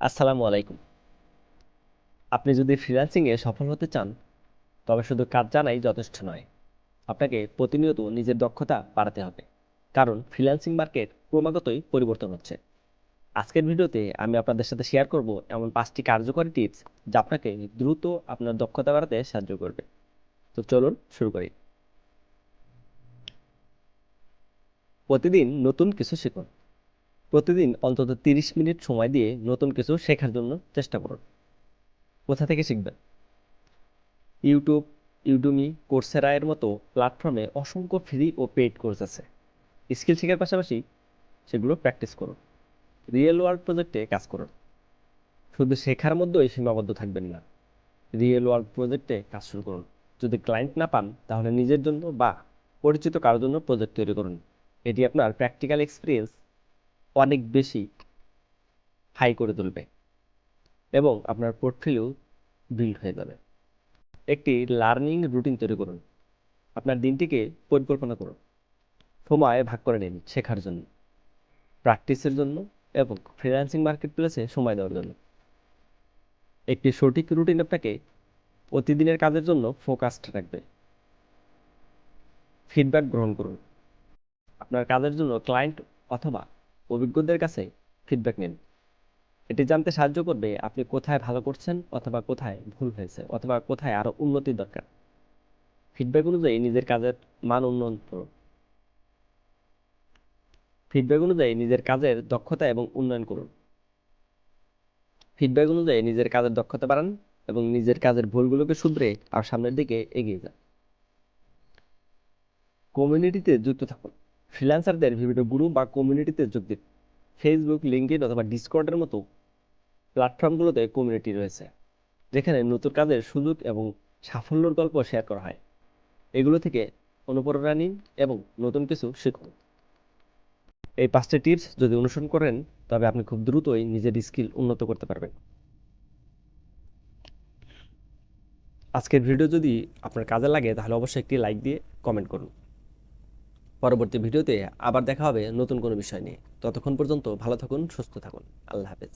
আসসালামু আলাইকুম। আপনি যদি ফ্রিল্যান্সিংয়ে সফল হতে চান, তবে শুধু কাজ জানাই যথেষ্ট নয়। আপনাকে প্রতিনিয়ত নিজের দক্ষতা বাড়াতে হবে। কারণ ফ্রিল্যান্সিং মার্কেট ক্রমাগতই পরিবর্তন হচ্ছে। আজকের ভিডিওতে আমি আপনাদের সাথে শেয়ার করব এমন 5টি কার্যকরী টিপস যা আপনাকে দ্রুত আপনার দক্ষতা বাড়াতে সাহায্য করবে। তো চলুন শুরু করি। প্রতিদিন নতুন কিছু শিখুন। প্রতিদিন অন্তত 30 মিনিট সময় দিয়ে নতুন কিছু শেখার জন্য চেষ্টা করুন। কোথা থেকে শিখবেন? ইউটিউব, ইউডুমি, কোর্সেরা এর মতো প্ল্যাটফর্মে অসংখ্য ফ্রি ও পেইড কোর্স আছে। স্কিল শেখার পাশাপাশি সেগুলো প্র্যাকটিস করুন। রিয়েল ওয়ার্ল্ড প্রজেক্টে কাজ করুন। শুধু শেখার মধ্যেই সীমাবদ্ধ থাকবেন না, রিয়েল ওয়ার্ল্ড প্রজেক্টে কাজ শুরু করুন। যদি ক্লায়েন্ট না পান, তাহলে নিজের জন্য বা পরিচিত কারোর জন্য প্রজেক্ট তৈরি করুন। এটি আপনার প্র্যাকটিক্যাল এক্সপিরিয়েন্স অনেক বেশি হাই করে তুলবে এবং আপনার পোর্টফোলিও বিল্ড হয়ে যাবে। একটি লার্নিং রুটিন তৈরি করুন। আপনার দিনটিকে পরিকল্পনা করুন। সময় ভাগ করে নিন শেখার জন্য, প্র্যাকটিসের জন্য এবং ফ্রিল্যান্সিং মার্কেট প্লেসে সময় দেওয়ার জন্য। একটি সঠিক রুটিন আপনাকে প্রতিদিনের কাজের জন্য ফোকাসড রাখবে। ফিডব্যাক গ্রহণ করুন। আপনার কাজের জন্য ক্লায়েন্ট অথবা অভিজ্ঞদের কাছে ফিডব্যাক নিন। এটি জানতে সাহায্য করবে আপনি কোথায় ভালো করছেন অথবা কোথায় ভুল হয়েছে অথবা কোথায় আরও উন্নতির দরকার। ফিডব্যাক অনুযায়ী নিজের কাজের মান উন্নয়ন করুন। ফিডব্যাক অনুযায়ী নিজের কাজের দক্ষতা এবং উন্নয়ন করুন। ফিডব্যাক অনুযায়ী নিজের কাজের দক্ষতা বাড়ান এবং নিজের কাজের ভুলগুলোকে শুধরে আর সামনের দিকে এগিয়ে যান। কমিউনিটিতে যুক্ত থাকুন। ফ্রিল্যান্সারদের বিভিন্ন গ্রুপ বা কমিউনিটিতে যোগ দিন। ফেসবুক, লিঙ্কডইন অথবা ডিসকর্ডের মতো প্ল্যাটফর্মগুলোতে কমিউনিটি রয়েছে, যেখানে নতুন কাজের সুযোগ এবং সাফল্যের গল্প শেয়ার করা হয়। এগুলো থেকে অনুপ্রেরণা নিন এবং নতুন কিছু শিখুন। এই 5টি টিপস যদি অনুসরণ করেন, তবে আপনি খুব দ্রুতই নিজের স্কিল উন্নত করতে পারবেন। আজকের ভিডিও যদি আপনার কাজে লাগে, তাহলে অবশ্যই একটি লাইক দিয়ে কমেন্ট করুন। পরবর্তী ভিডিওতে আবার দেখা হবে নতুন কোনো বিষয় নিয়ে। ততক্ষণ পর্যন্ত ভালো থাকুন, সুস্থ থাকুন। আল্লাহ হাফেজ।